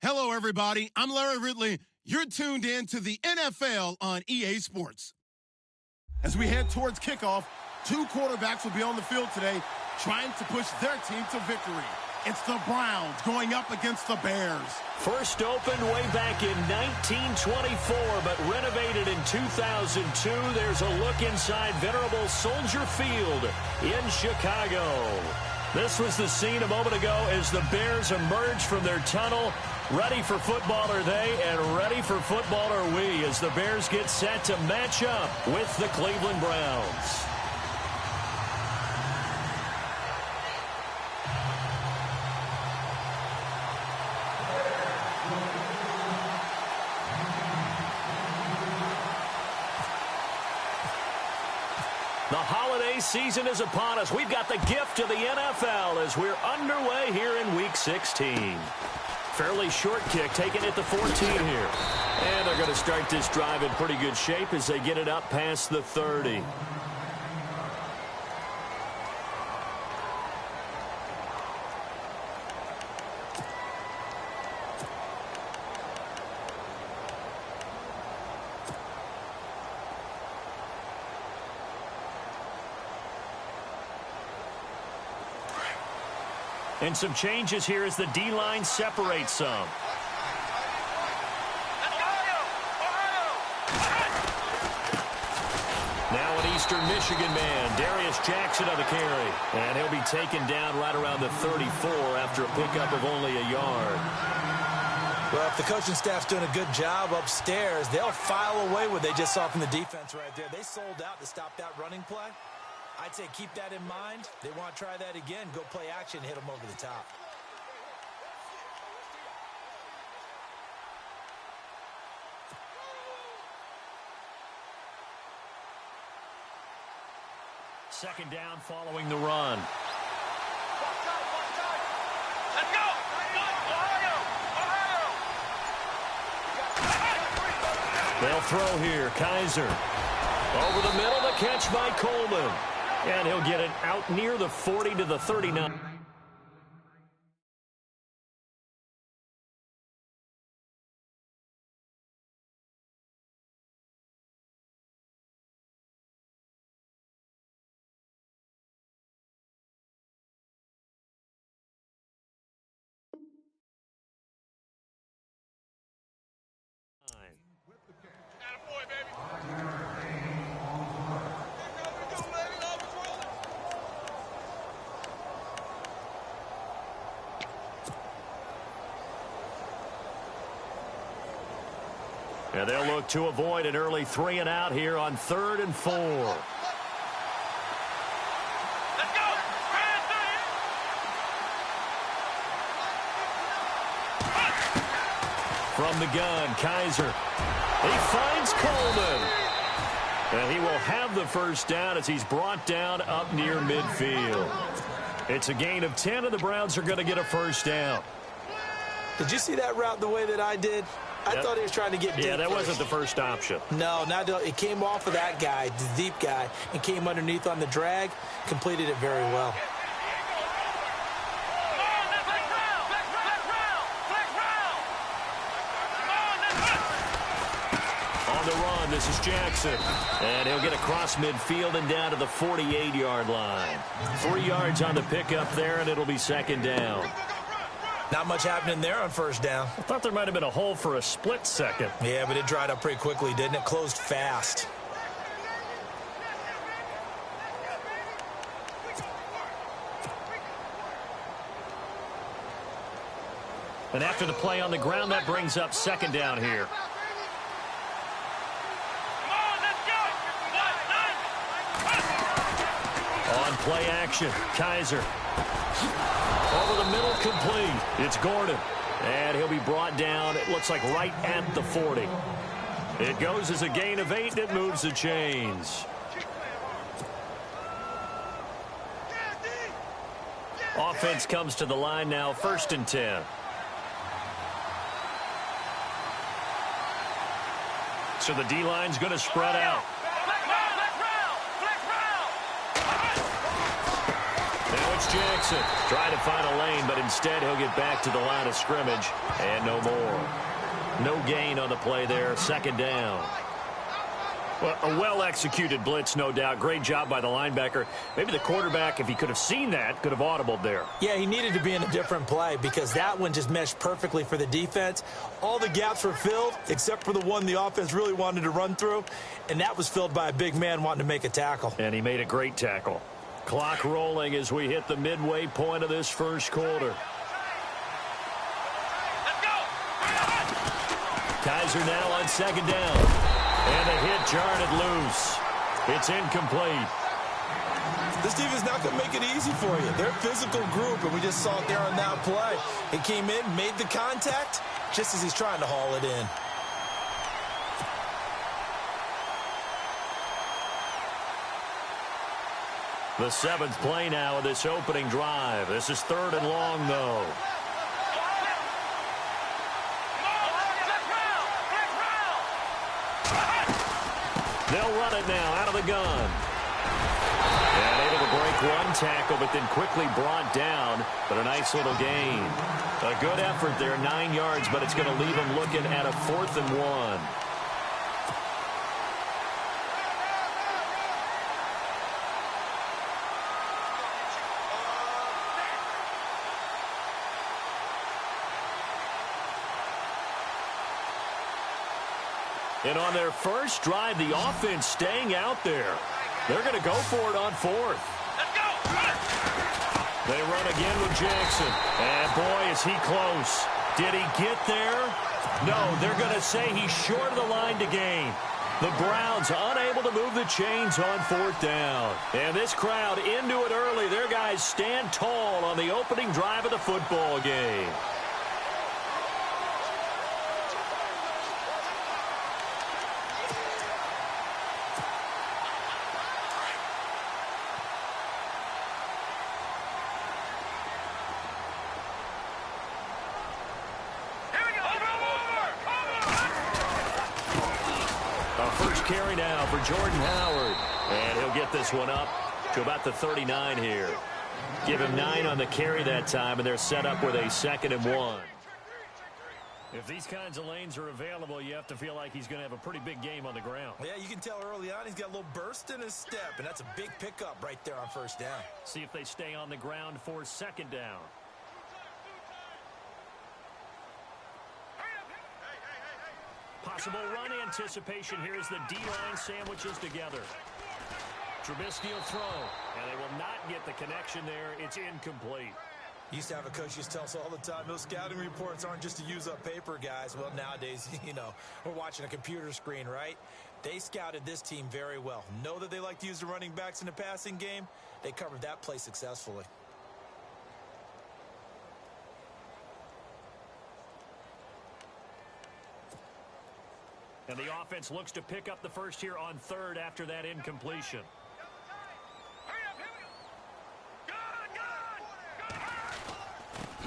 Hello, everybody. I'm Larry Ridley. You're tuned in to the NFL on EA Sports. As we head towards kickoff, two quarterbacks will be on the field today trying to push their team to victory. It's the Browns going up against the Bears. First opened way back in 1924, but renovated in 2002. There's a look inside venerable Soldier Field in Chicago. This was the scene a moment ago as the Bears emerged from their tunnel. Ready for football are they, and ready for football are we, as the Bears get set to match up with the Cleveland Browns. The holiday season is upon us. We've got the gift of the NFL as we're underway here in Week 16. Fairly short kick, taken at the 14 here. And they're going to start this drive in pretty good shape as they get it up past the 30. And some changes here as the D-line separates some. Now an Eastern Michigan man, Darius Jackson on the carry. And he'll be taken down right around the 34 after a pickup of only a yard. Well, if the coaching staff's doing a good job upstairs, they'll file away what they just saw from the defense right there. They sold out to stop that running play. I'd say keep that in mind. They want to try that again. Go play action, hit them over the top. Second down following the run. Let's go! Ohio! They'll throw here. Kaiser. Over the middle, the catch by Coleman. And he'll get it out near the 40 to the 39. Attaboy, baby. And they'll look to avoid an early 3 and out here on 3rd and 4. Let's go! From the gun, Kaiser. He finds Coleman. And he will have the first down as he's brought down up near midfield. It's a gain of 10, and the Browns are going to get a first down. Did you see that route the way that I did? I thought he was trying to get deep. Yeah, that first. wasn't the first option. No, it came off of that guy, the deep guy, and came underneath on the drag, completed it very well. On the run, this is Jackson. And he'll get across midfield and down to the 48-yard line. 3 yards on the pickup there, and it'll be second down. Not much happening there on first down. I thought there might have been a hole for a split second. Yeah, but it dried up pretty quickly, didn't it? Closed fast. And after the play on the ground, that brings up second down here. On play action, Kaiser. Over the middle, complete. It's Gordon. And he'll be brought down, it looks like right at the 40. It goes as a gain of 8, and it moves the chains. Offense comes to the line now, 1st and 10. So the D-line's going to spread out. Now It's Jackson trying to find a lane, but instead he'll get back to the line of scrimmage and no more. No gain on the play there. Second down. Well, a well-executed blitz, no doubt. Great job by the linebacker. Maybe the quarterback, if he could have seen that, could have audibled there. Yeah, he needed to be in a different play because that one just meshed perfectly for the defense. All the gaps were filled except for the one the offense really wanted to run through, and that was filled by a big man wanting to make a tackle. And he made a great tackle. Clock rolling as we hit the midway point of this first quarter. Let's go! Kaiser now on second down. And a hit jarred it loose. It's incomplete. This defense is not going to make it easy for you. They're a physical group, and we just saw it there on that play. He came in, made the contact, just as he's trying to haul it in. The seventh play now of this opening drive. This is third and long, though. They'll run it now out of the gun. And able to break one tackle, but then quickly brought down. But a nice little gain. A good effort there, 9 yards, but it's going to leave them looking at a 4th and 1. And on their first drive, the offense staying out there. They're going to go for it on 4th. Let's go! They run again with Jackson. And boy, is he close. Did he get there? No, they're going to say he's short of the line to gain. The Browns unable to move the chains on 4th down. And this crowd into it early. Their guys stand tall on the opening drive of the football game. Carry now for Jordan Howard. And he'll get this one up to about the 39 here. Give him 9 on the carry that time, and they're set up with a 2nd and 1. If these kinds of lanes are available, you have to feel like he's going to have a pretty big game on the ground. Yeah, you can tell early on he's got a little burst in his step, and that's a big pickup right there on 1st down. See if they stay on the ground for 2nd down. Possible run anticipation here as the D-line sandwiches together. Trubisky will throw, and they will not get the connection there. It's incomplete. Used to have a coach used to tell us all the time, those scouting reports aren't just to use up paper, guys. Well, nowadays, you know, we're watching a computer screen, right? They scouted this team very well. Know that they like to use the running backs in the passing game. They covered that play successfully. And the offense looks to pick up the first here on 3rd after that incompletion.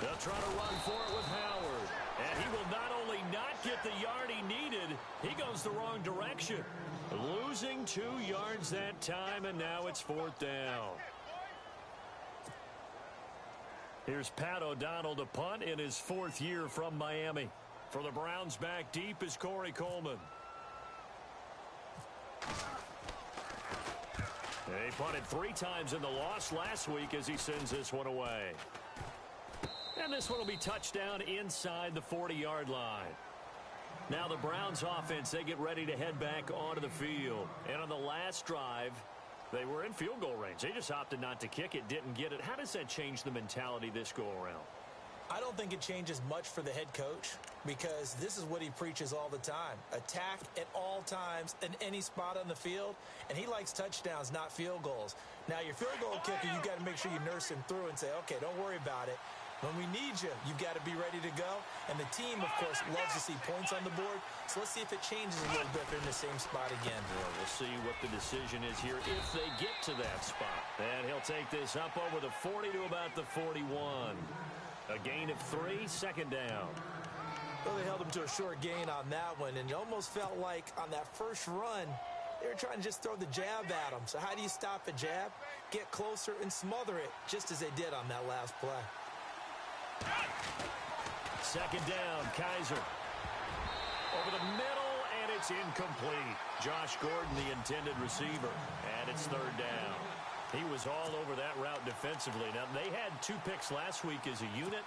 They'll try to run for it with Howard. And he will not only not get the yard he needed, he goes the wrong direction. Losing 2 yards that time, and now it's 4th down. Here's Pat O'Donnell to punt in his 4th year from Miami. For the Browns, back deep is Corey Coleman. He punted 3 times in the loss last week as he sends this one away. And this one will be touchdown inside the 40-yard line. Now the Browns offense, they get ready to head back onto the field. And on the last drive, they were in field goal range. They just opted not to kick it, didn't get it. How does that change the mentality this go-around? I don't think it changes much for the head coach because this is what he preaches all the time. Attack at all times in any spot on the field, and he likes touchdowns, not field goals. Now, your field goal kicker, you've got to make sure you nurse him through and say, okay, don't worry about it. When we need you, you've got to be ready to go. And the team, of course, loves to see points on the board. So let's see if it changes a little bit. They're in the same spot again. Well, we'll see what the decision is here if they get to that spot. And he'll take this up over the 40 to about the 41. A gain of 3, 2nd down. Well, they held him to a short gain on that one, and it almost felt like on that first run, They were trying to just throw the jab at him. So how do you stop a jab? Get closer and smother it, just as they did on that last play. Second down, Kaiser. Over the middle, and it's incomplete. Josh Gordon, the intended receiver, and it's third down. He was all over that route defensively. Now, they had 2 picks last week as a unit.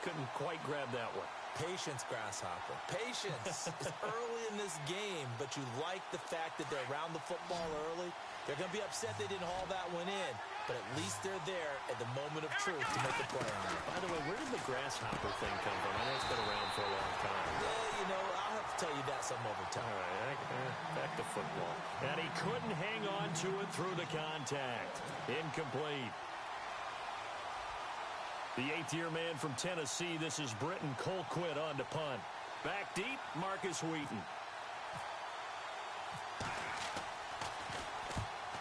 Couldn't quite grab that one. Patience, Grasshopper. Patience. It's early in this game, but you like the fact that they're around the football early. They're going to be upset they didn't haul that one in, but at least they're there at the moment of truth to make a play on it. By the way, where did the grasshopper thing come from? I know it's been around for a long time. Yeah, you know, I'll have to tell you that some other time. All right, back to football. And he couldn't hang on to it through the contact. Incomplete. The 8th-year man from Tennessee, this is Britton Colquitt on to punt. Back deep, Marcus Wheaton.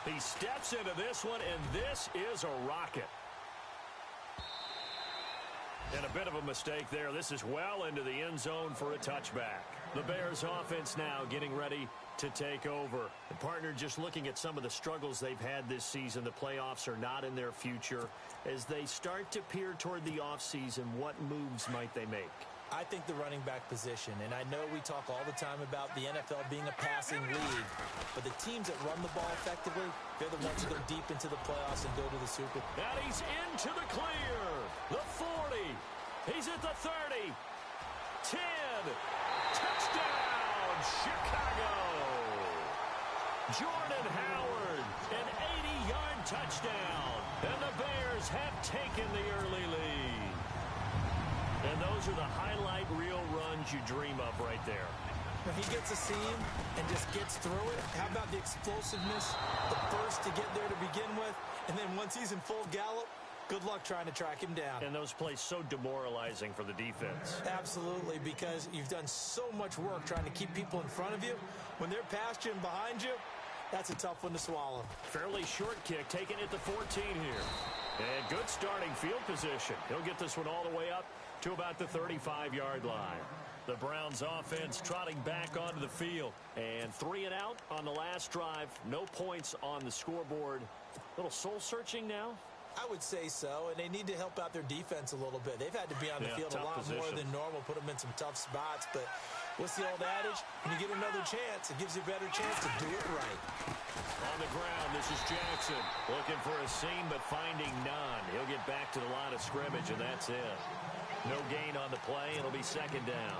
He steps into this one, and this is a rocket. And a bit of a mistake there. This is well into the end zone for a touchback. The Bears offense now getting ready to take over. The partner just looking at some of the struggles they've had this season. The playoffs are not in their future. As they start to peer toward the offseason, what moves might they make? I think the running back position, and I know we talk all the time about the NFL being a passing league, but the teams that run the ball effectively, they're the ones who go deep into the playoffs and go to the Super Bowl. And he's into the clear. The 40. He's at the 30. 10. Touchdown, Chicago. Jordan Howard, an 80-yard touchdown. And the Bears have taken the early lead. And those are the highlight reel runs you dream of right there. When he gets a seam and just gets through it, how about the explosiveness, the burst to get there to begin with, and then once he's in full gallop, good luck trying to track him down. And those plays so demoralizing for the defense. Absolutely, because you've done so much work trying to keep people in front of you. When they're past you and behind you, that's a tough one to swallow. Fairly short kick, taken at the 14 here. And good starting field position. He'll get this one all the way up to about the 35-yard line. The Browns offense trotting back onto the field. And 3 and out on the last drive. No points on the scoreboard. A little soul-searching now. I would say so, and they need to help out their defense a little bit. They've had to be on the field a lot more than normal, put them in some tough spots. But what's the old adage? When you get another chance, it gives you a better chance to do it right. On the ground, this is Jackson. Looking for a seam, but finding none. He'll get back to the line of scrimmage, and that's it. No gain on the play. It'll be second down.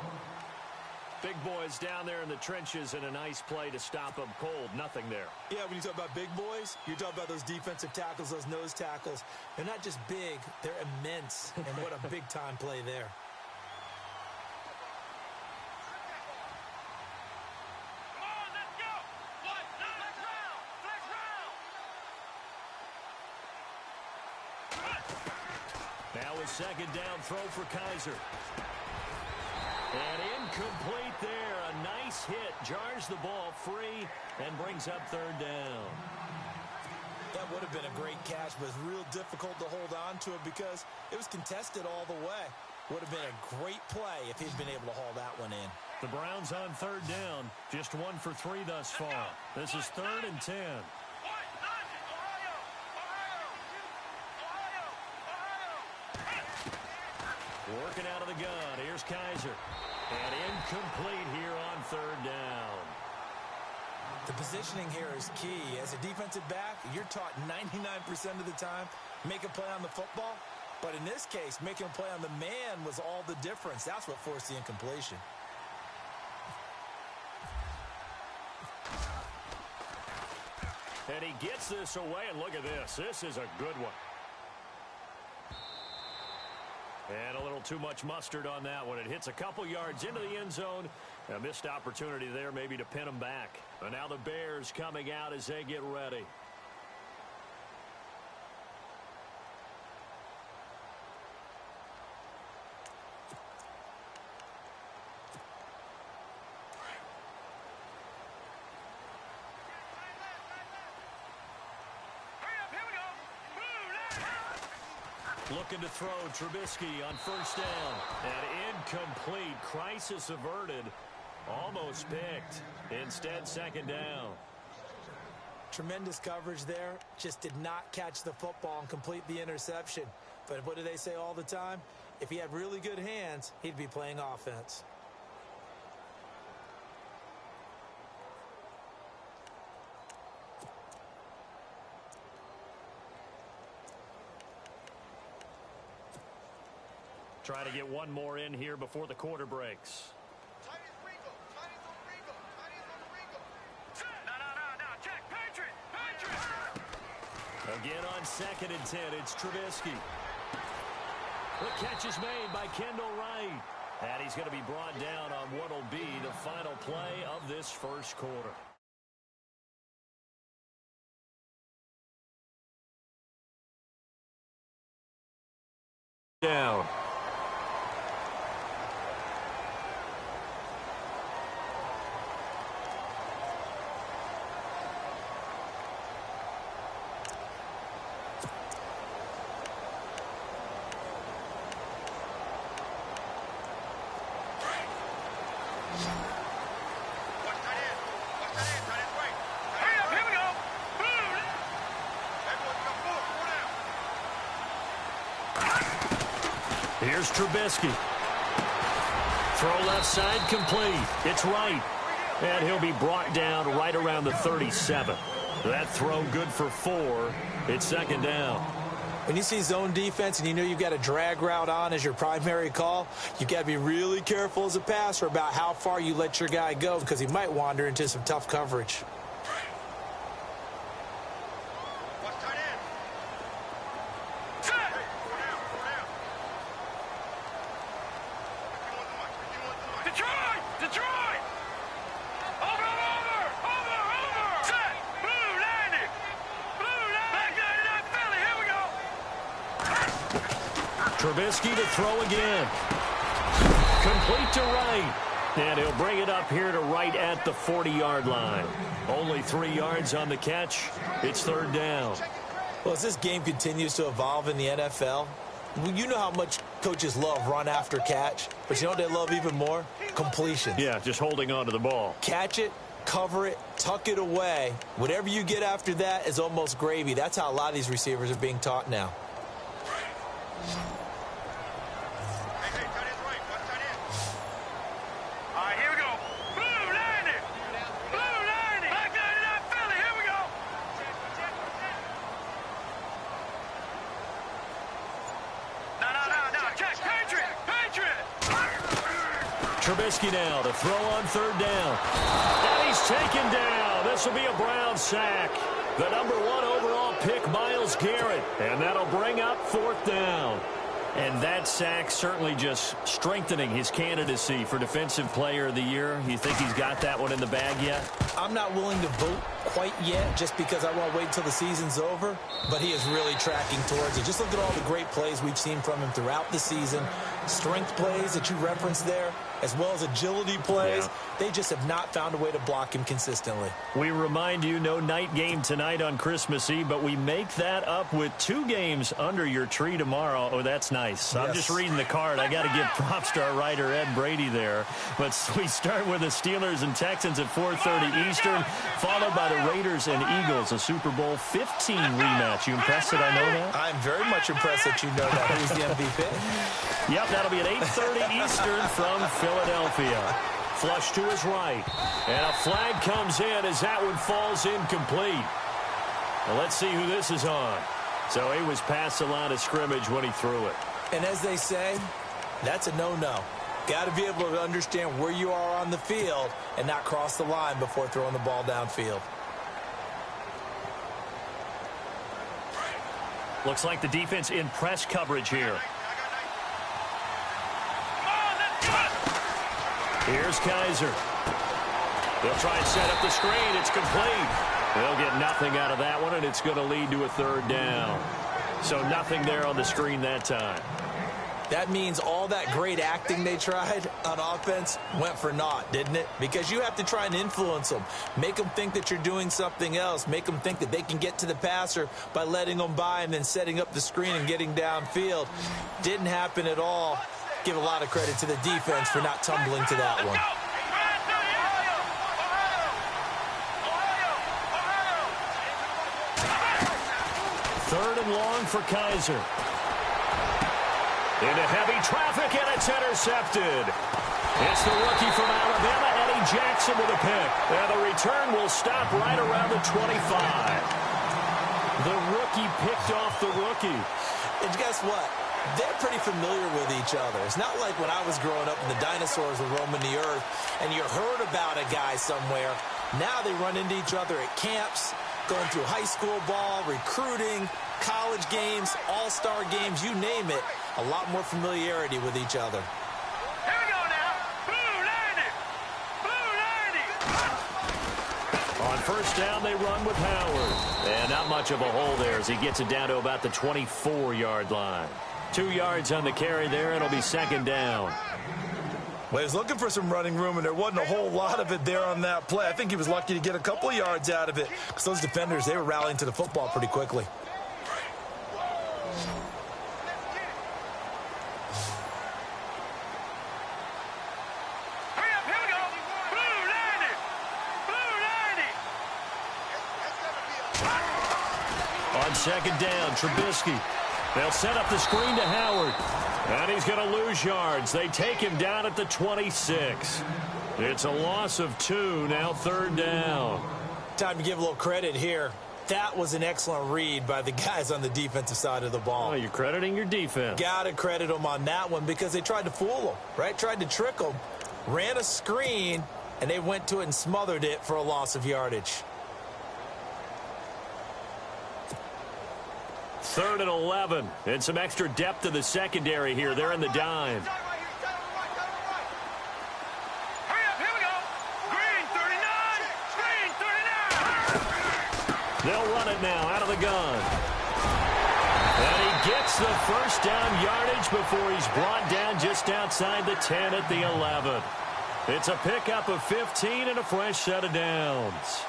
Big boys down there in the trenches, and a nice play to stop them cold. Nothing there. Yeah, when you talk about big boys, you're talking about those defensive tackles, those nose tackles. They're not just big, they're immense. And what a big-time play there. Come on, let's go. What? Flex round. Flex round. Now a second down throw for Kaiser. And incomplete there. A nice hit. Jars the ball free and brings up third down. That would have been a great catch, but it's real difficult to hold on to it because it was contested all the way. Would have been a great play if he'd been able to haul that one in. The Browns on third down. Just 1 for 3 thus far. This is 3rd and 10. Working out of the gun. Here's Kaiser. And incomplete here on third down. The positioning here is key. As a defensive back, you're taught 99% of the time, make a play on the football. But in this case, making a play on the man was all the difference. That's what forced the incompletion. And he gets this away, and look at this. This is a good one. And a little too much mustard on that one. It hits a couple yards into the end zone. A missed opportunity there maybe to pin them back. And now the Bears coming out as they get ready. Looking to throw, Trubisky on first down. And incomplete. Crisis averted. Almost picked. Instead, second down. Tremendous coverage there. Just did not catch the football and complete the interception. But what do they say all the time? If he had really good hands, he'd be playing offense. Trying to get one more in here before the quarter breaks. Again on 2nd and 10, it's Trubisky. The catch is made by Kendall Wright. And he's going to be brought down on what will be the final play of this first quarter. Down. Here's Trubisky. Throw left side complete. It's right. And he'll be brought down right around the 37. That throw good for 4. It's 2nd down. When you see zone defense and you know you've got a drag route on as your primary call, you've got to be really careful as a passer about how far you let your guy go because he might wander into some tough coverage. Trubisky to throw again. Complete to Wright. And he'll bring it up here to right at the 40-yard line. Only 3 yards on the catch. It's 3rd down. Well, as this game continues to evolve in the NFL, you know how much coaches love run after catch, but you know what they love even more? Completion. Yeah, just holding on to the ball. Catch it, cover it, tuck it away. Whatever you get after that is almost gravy. That's how a lot of these receivers are being taught now. Trubisky now to throw on 3rd down. And he's taken down. This will be a Brown sack. The number 1 overall pick, Myles Garrett. And that'll bring up 4th down. And that sack certainly just strengthening his candidacy for Defensive Player of the Year. You think he's got that one in the bag yet? I'm not willing to vote quite yet just because I want to wait until the season's over. But he is really tracking towards it. Just look at all the great plays we've seen from him throughout the season. Strength plays that you referenced there, as well as agility plays. Yeah. They just have not found a way to block him consistently. We remind you, no night game tonight on Christmas Eve, but we make that up with 2 games under your tree tomorrow. Oh, that's nice. Yes. I'm just reading the card. I got to give props to our writer, Ed Brady, there. But we start with the Steelers and Texans at 4:30 Eastern, followed by the Raiders and Eagles, a Super Bowl 15 rematch. You impressed that I know that? I'm very much impressed that you know that. Who's the MVP? Yep, that'll be at 8:30 Eastern from Philadelphia. Flush to his right. And a flag comes in as that one falls incomplete. Well, let's see who this is on. So he was past the line of scrimmage when he threw it. And as they say, that's a no-no. Got to be able to understand where you are on the field and not cross the line before throwing the ball downfield. Looks like the defense in press coverage here. Here's Kaiser. They'll try and set up the screen. It's complete. They'll get nothing out of that one, and it's going to lead to a 3rd down. So nothing there on the screen that time. That means all that great acting they tried on offense went for naught, didn't it? Because you have to try and influence them. Make them think that you're doing something else. Make them think that they can get to the passer by letting them by and then setting up the screen and getting downfield. Didn't happen at all. Give a lot of credit to the defense for not tumbling to that one. 3rd and long for Kaiser. Into heavy traffic, and it's intercepted. It's the rookie from Alabama, Eddie Jackson, with a pick. And the return will stop right around the 25. The rookie picked off the rookie. And guess what? They're pretty familiar with each other. It's not like when I was growing up and the dinosaurs were roaming the earth and you heard about a guy somewhere. Now they run into each other at camps, going through high school ball, recruiting, college games, all-star games, you name it. A lot more familiarity with each other. Here we go now. Blue 90. Blue 90. On first down, they run with Howard. And not much of a hole there as he gets it down to about the 24-yard line. 2 yards on the carry there, and it'll be 2nd down. Well, he was looking for some running room, and there wasn't a whole lot of it there on that play. I think he was lucky to get a couple of yards out of it because those defenders, they were rallying to the football pretty quickly. Hurry up, here we go. Blue 90. Blue 90. On 2nd down, Trubisky. They'll set up the screen to Howard. And he's going to lose yards. They take him down at the 26. It's a loss of 2, now 3rd down. Time to give a little credit here. That was an excellent read by the guys on the defensive side of the ball. Oh, you're crediting your defense. Got to credit them on that one because they tried to fool them, right? Tried to trick them. Ran a screen, and they went to it and smothered it for a loss of yardage. 3rd and 11. And some extra depth to the secondary here. They're in the dime. Hurry up, here we go. Green 39. Green 39. They'll run it now out of the gun. And he gets the first down yardage before he's brought down just outside the 10 at the 11. It's a pickup of 15 and a fresh set of downs.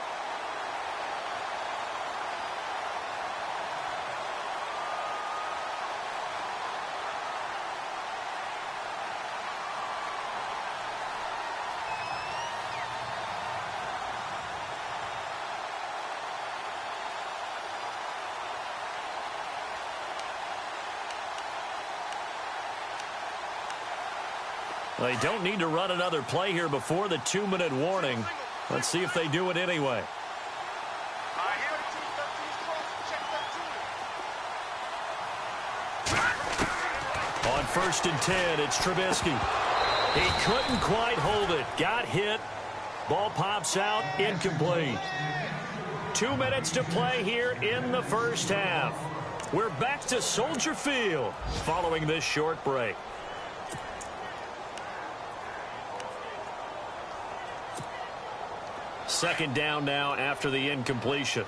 They don't need to run another play here before the 2-minute warning. Let's see if they do it anyway. On 1st and 10, it's Trubisky. He couldn't quite hold it. Got hit. Ball pops out. Incomplete. 2 minutes to play here in the first half. We're back to Soldier Field following this short break. Second down now after the incompletion.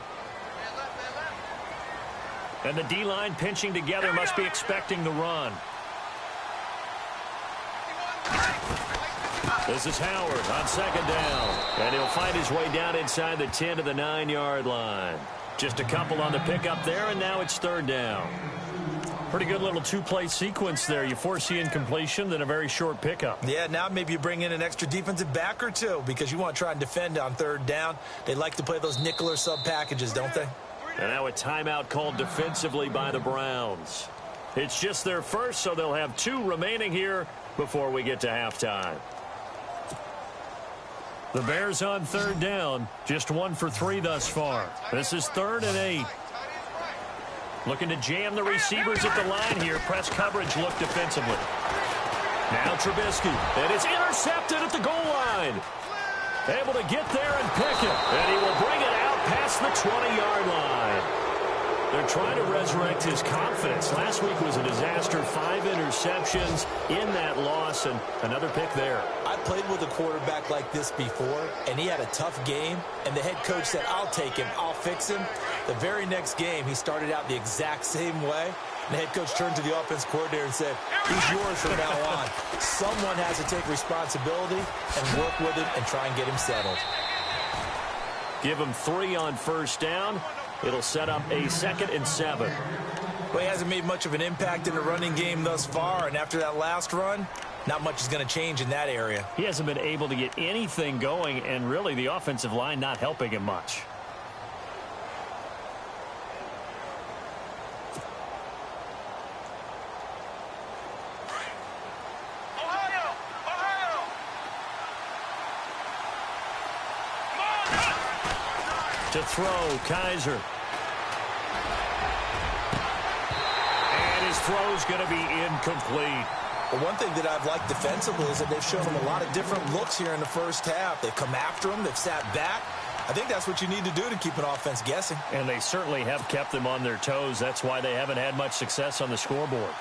And the D-line pinching together must be expecting the run. This is Howard on 2nd down. And he'll find his way down inside the 10 to the 9-yard line. Just a couple on the pickup there, and now it's 3rd down. Pretty good little 2-play sequence there. You force the incompletion, then a very short pickup. Yeah, now maybe you bring in an extra defensive back or two because you want to try and defend on 3rd down. They like to play those nickel or sub packages, don't they? And now a timeout called defensively by the Browns. It's just their first, so they'll have 2 remaining here before we get to halftime. The Bears on 3rd down, just 1 for 3 thus far. This is 3rd and 8. Looking to jam the receivers at the line here. Press coverage look defensively. Now Trubisky. And it's intercepted at the goal line. Able to get there and pick it. And he will bring it out past the 20-yard line. They're trying to resurrect his confidence. Last week was a disaster. 5 interceptions in that loss, and another pick there. I played with a quarterback like this before, and he had a tough game, and the head coach said, I'll take him, I'll fix him. The very next game, he started out the exact same way, and the head coach turned to the offense coordinator and said, he's yours from now on. Someone has to take responsibility and work with him and try and get him settled. Give him 3 on first down. It'll set up a 2nd and 7. Well, he hasn't made much of an impact in the running game thus far, and after that last run, not much is going to change in that area. He hasn't been able to get anything going, and really the offensive line not helping him much. To throw, Kaiser. And his throw's going to be incomplete. Well, one thing that I've liked defensively is that they've shown him a lot of different looks here in the first half. They've come after him. They've sat back. I think that's what you need to do to keep an offense guessing. And they certainly have kept them on their toes. That's why they haven't had much success on the scoreboard.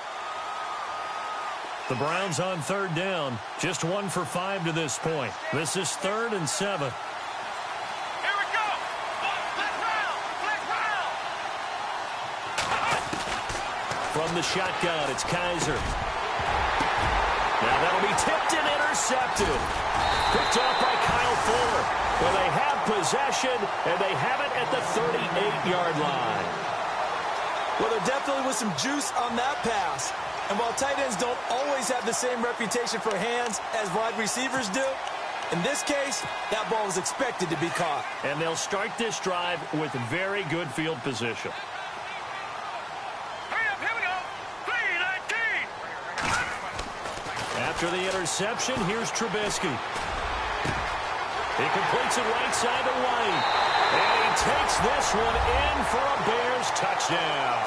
The Browns on third down. Just 1 for 5 to this point. This is 3rd and 7. Here we go. Flag round. From the shotgun, it's Kaiser. Now that'll be tipped and intercepted. Picked off by Kyle Fuller. Well, they have possession, and they have it at the 38-yard line. Well, there definitely was some juice on that pass. And while tight ends don't always have the same reputation for hands as wide receivers do, in this case, that ball was expected to be caught. And they'll start this drive with very good field position. Hurry up, here we go. 3:19. After the interception, here's Trubisky. He completes it right side to White. And he takes this one in for a Bears touchdown.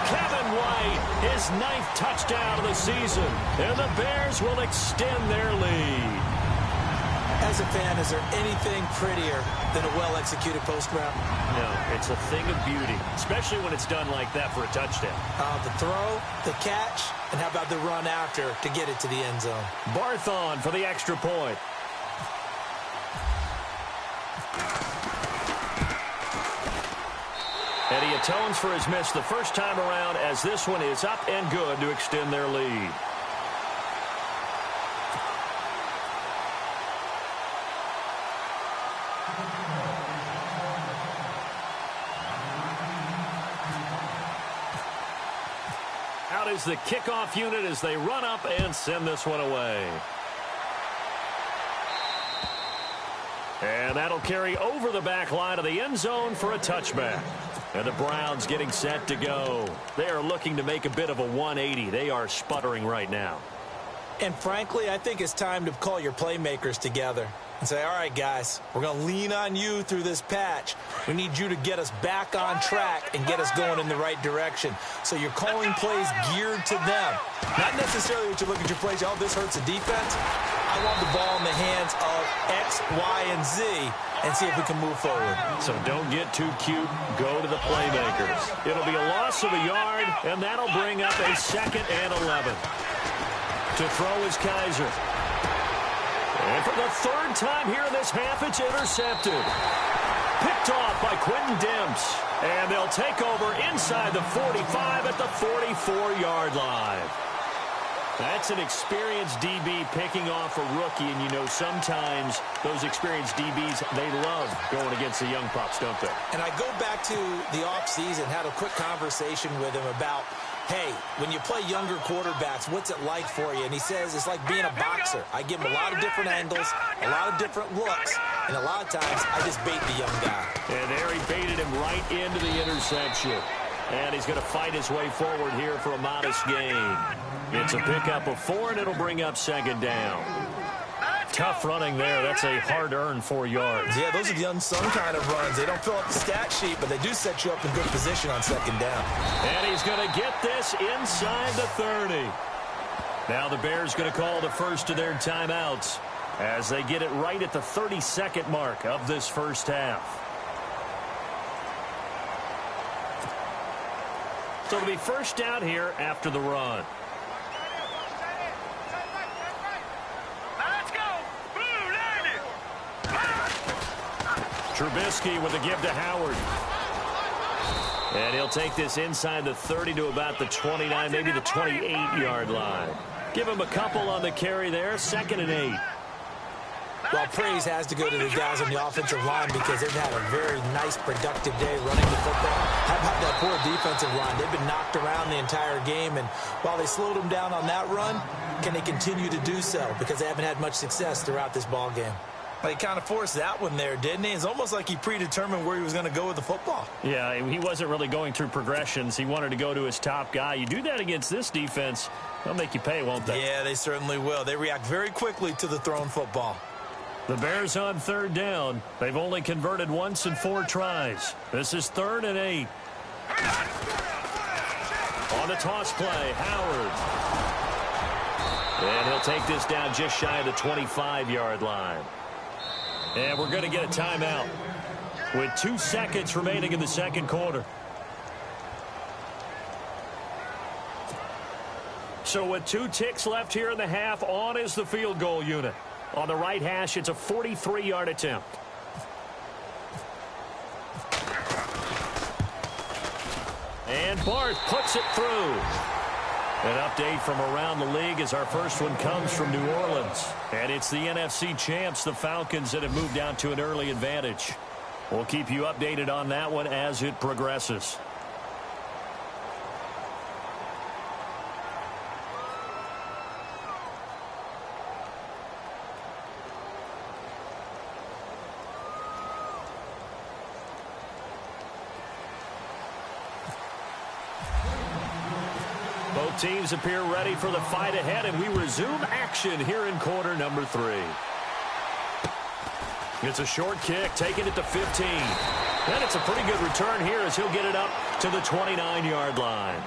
Kevin White, his 9th touchdown of the season. And the Bears will extend their lead. As a fan, is there anything prettier than a well-executed post route? No, it's a thing of beauty, especially when it's done like that for a touchdown. The throw, the catch, and how about the run after to get it to the end zone? Barthon for the extra point. And he atones for his miss the first time around as this one is up and good to extend their lead. Out is the kickoff unit as they run up and send this one away. And that'll carry over the back line of the end zone for a touchback. And the Browns getting set to go. They are looking to make a bit of a 180. They are sputtering right now. And frankly, I think it's time to call your playmakers together and say, all right, guys, we're going to lean on you through this patch. We need you to get us back on track and get us going in the right direction. So you're calling plays geared to them. Not necessarily what you look at your plays, oh, this hurts the defense. I want the ball in the hands of X, Y, and Z and see if we can move forward. So don't get too cute. Go to the playmakers. It'll be a loss of a yard, and that'll bring up a 2nd and 11. To throw is Kaiser. And for the 3rd time here in this half, it's intercepted. Picked off by Quentin Demps. And they'll take over inside the 45 at the 44-yard line. That's an experienced DB picking off a rookie, and you know sometimes those experienced DBs, they love going against the young pups, don't they? And I go back to the offseason, had a quick conversation with him about, hey, when you play younger quarterbacks, what's it like for you? And he says it's like being a boxer. I give him a lot of different angles, a lot of different looks, and a lot of times I just bait the young guy. And there he baited him right into the intersection. And he's going to fight his way forward here for a modest gain. It's a pickup of 4, and it'll bring up 2nd down. Tough running there. That's a hard-earned 4 yards. Yeah, those are the unsung kind of runs. They don't fill up the stat sheet, but they do set you up in good position on 2nd down. And he's going to get this inside the 30. Now the Bears going to call the first of their timeouts as they get it right at the 32nd mark of this first half. So it'll be first down here after the run. Let's go. Blue 90. Trubisky with a give to Howard. And he'll take this inside the 30 to about the 29, maybe the 28-yard line. Give him a couple on the carry there, 2nd and 8. Well, praise has to go to the guys on the offensive line because they've had a very nice, productive day running the football. How about that poor defensive line? They've been knocked around the entire game, and while they slowed them down on that run, can they continue to do so? Because they haven't had much success throughout this ball game. Well, he kind of forced that one there, didn't he? It's almost like he predetermined where he was going to go with the football. Yeah, he wasn't really going through progressions. He wanted to go to his top guy. You do that against this defense, they'll make you pay, won't they? Yeah, they certainly will. They react very quickly to the thrown football. The Bears on third down. They've only converted once in 4 tries. This is 3rd and 8. On the toss play, Howard. And he'll take this down just shy of the 25-yard line. And we're going to get a timeout with 2 seconds remaining in the second quarter. So with 2 ticks left here in the half, on is the field goal unit. On the right hash, it's a 43-yard attempt. And Barth puts it through. An update from around the league as our first one comes from New Orleans. And it's the NFC champs, the Falcons, that have moved out to an early advantage. We'll keep you updated on that one as it progresses. Both teams appear ready for the fight ahead, and we resume action here in quarter number 3. It's a short kick, taking it to 15. And it's a pretty good return here as he'll get it up to the 29-yard line.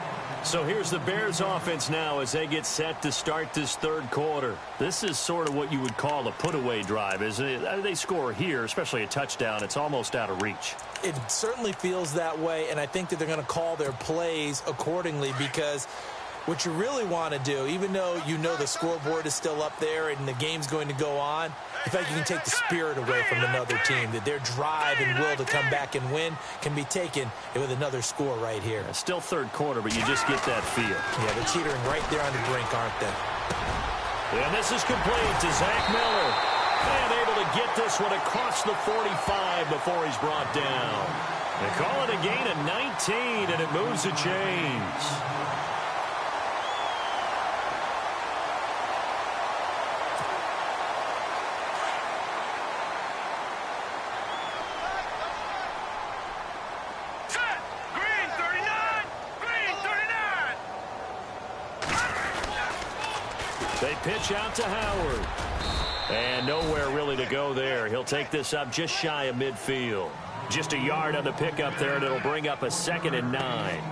So here's the Bears offense now as they get set to start this third quarter. This is sort of what you would call a put-away drive, isn't it? They score here, especially a touchdown. It's almost out of reach. It certainly feels that way, and I think that they're going to call their plays accordingly because what you really want to do, even though you know the scoreboard is still up there and the game's going to go on, in fact, you can take the spirit away from another team, that their drive and will to come back and win can be taken with another score right here. It's still third quarter, but you just get that feel. Yeah, they're teetering right there on the brink, aren't they? And this is complete to Zach Miller. And able to get this one across the 45 before he's brought down. They call it a gain of 19, and it moves the chains. They pitch out to Howard. And nowhere really to go there. He'll take this up just shy of midfield. Just a yard on the pickup there, and it'll bring up a 2nd and 9.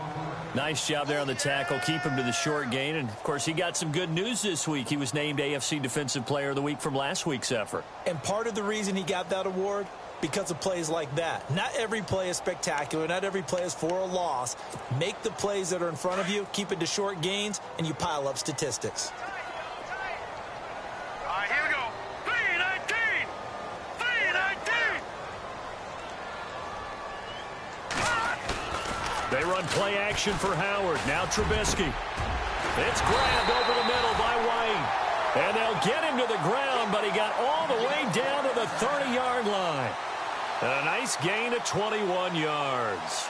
Nice job there on the tackle. Keep him to the short gain. And, of course, he got some good news this week. He was named AFC Defensive Player of the Week from last week's effort. And part of the reason he got that award, because of plays like that. Not every play is spectacular. Not every play is for a loss. Make the plays that are in front of you, keep it to short gains, and you pile up statistics. They run play action for Howard. Now Trubisky. It's grabbed over the middle by White. And they'll get him to the ground, but he got all the way down to the 30-yard line. A nice gain of 21 yards.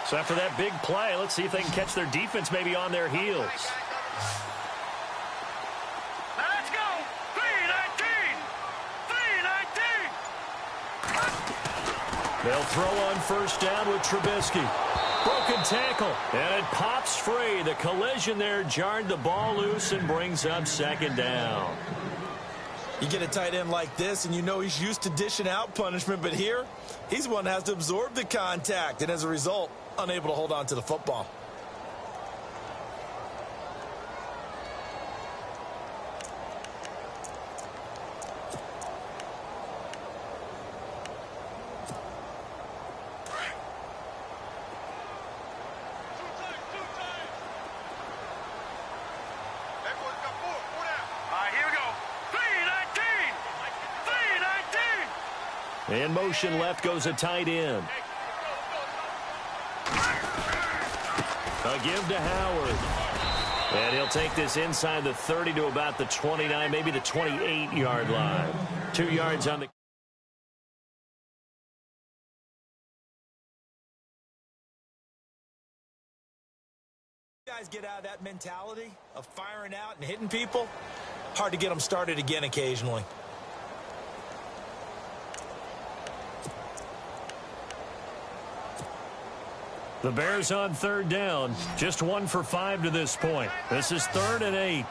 So after that big play, let's see if they can catch their defense maybe on their heels. Let's go! 3-19! 3-19! They'll throw on first down with Trubisky. Broken tackle, and it pops free. The collision there jarred the ball loose and brings up 2nd down. You get a tight end like this, and you know he's used to dishing out punishment, but here, he's the one that has to absorb the contact, and as a result, unable to hold on to the football. In motion left goes a tight end. A give to Howard. And he'll take this inside the 30 to about the 29, maybe the 28-yard line. 2 yards on the... guys get out of that mentality of firing out and hitting people, hard to get them started again occasionally. The Bears on third down, just 1 for 5 to this point. This is 3rd and 8.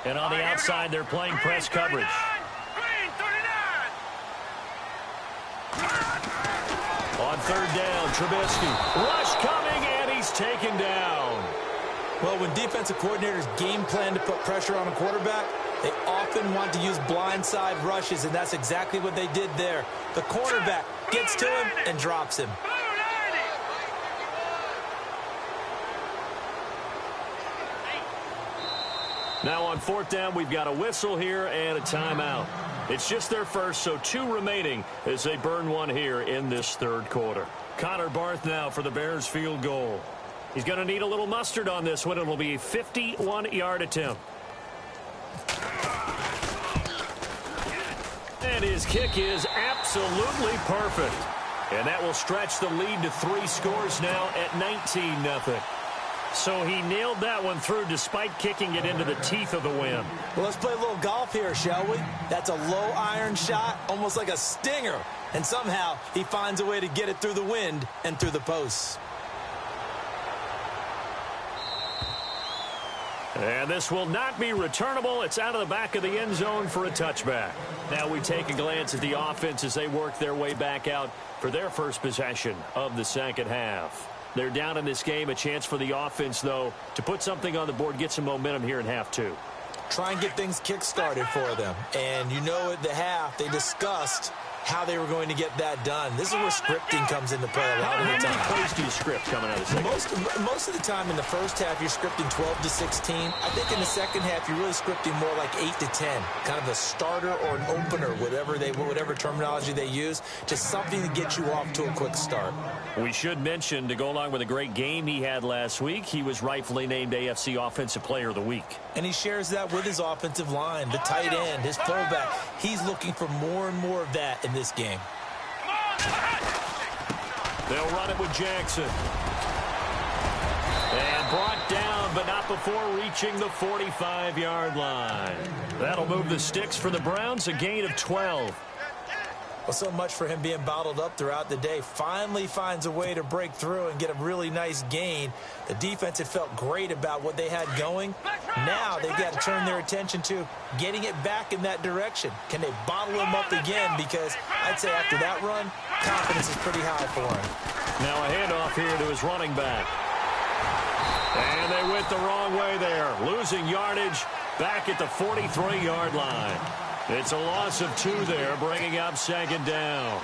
And on the outside, they're playing press coverage. On third down, Trubisky. Rush coming, and he's taken down. Well, when defensive coordinators game plan to put pressure on a quarterback, they often want to use blindside rushes, and that's exactly what they did there. The cornerback gets to him and drops him. Now on 4th down, we've got a whistle here and a timeout. It's just their first, so 2 remaining as they burn 1 here in this 3rd quarter. Connor Barth now for the Bears field goal. He's going to need a little mustard on this one. It'll be a 51-yard attempt. And his kick is absolutely perfect. And that will stretch the lead to 3 scores now at 19-0. So he nailed that one through despite kicking it into the teeth of the wind. Well, let's play a little golf here, shall we? That's a low iron shot, almost like a stinger. And somehow he finds a way to get it through the wind and through the posts. And this will not be returnable. It's out of the back of the end zone for a touchback. Now we take a glance at the offense as they work their way back out for their first possession of the second half. They're down in this game. A chance for the offense, though, to put something on the board, get some momentum here in half 2. Try and get things kick-started for them. And you know at the half, they discussed how they were going to get that done. This is where scripting comes into play a lot of the time. How many plays do you script coming out of the second? Most of the time in the first half, you're scripting 12 to 16. I think in the second half, you're really scripting more like 8 to 10. Kind of a starter or an opener, whatever terminology they use. Just something to get you off to a quick start. We should mention, to go along with a great game he had last week, he was rightfully named AFC Offensive Player of the Week. And he shares that with his offensive line, the tight end, his fullback. He's looking for more and more of that in this game. They'll run it with Jackson. And brought down, but not before reaching the 45-yard line. That'll move the sticks for the Browns, a gain of 12. Well, so much for him being bottled up throughout the day. Finally finds a way to break through and get a really nice gain. The defense had felt great about what they had going. Now they've got to turn their attention to getting it back in that direction. Can they bottle him up again? Because I'd say after that run, confidence is pretty high for him. Now a handoff here to his running back. And they went the wrong way there. Losing yardage back at the 43-yard line. It's a loss of 2 there, bringing up 2nd down.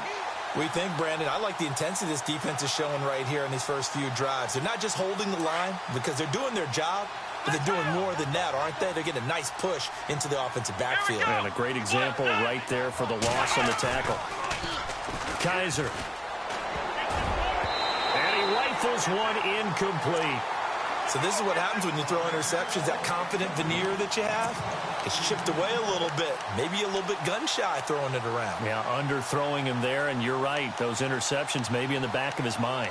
We think, Brandon, I like the intensity this defense is showing right here in these first few drives. They're not just holding the line because they're doing their job, but they're doing more than that, aren't they? They're getting a nice push into the offensive backfield. And a great example right there for the loss on the tackle. Kaiser. And he rifles one incomplete. So this is what happens when you throw interceptions. That confident veneer that you have, it's chipped away a little bit. Maybe a little bit gun-shy throwing it around. Yeah, underthrowing him there, and you're right. Those interceptions may be in the back of his mind.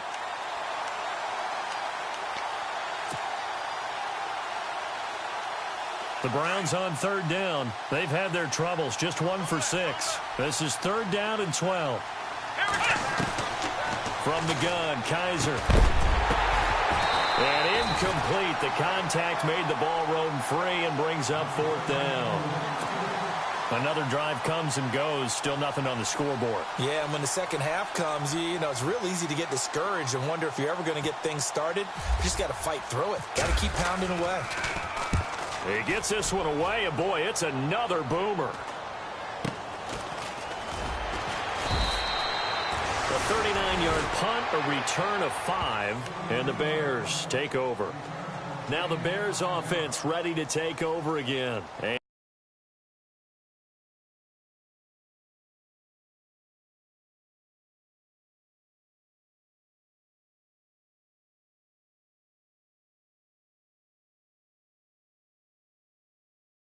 The Browns on 3rd down. They've had their troubles, just 1 for 6. This is 3rd down and 12. From the gun, Kaiser. And incomplete. The contact made the ball roam free and brings up 4th down. Another drive comes and goes. Still nothing on the scoreboard. Yeah, and when the second half comes, you know, it's real easy to get discouraged and wonder if you're ever going to get things started. You just got to fight through it. Got to keep pounding away. He gets this one away, and boy, it's another boomer. A 39-yard punt, a return of 5, and the Bears take over. Now the Bears offense ready to take over again.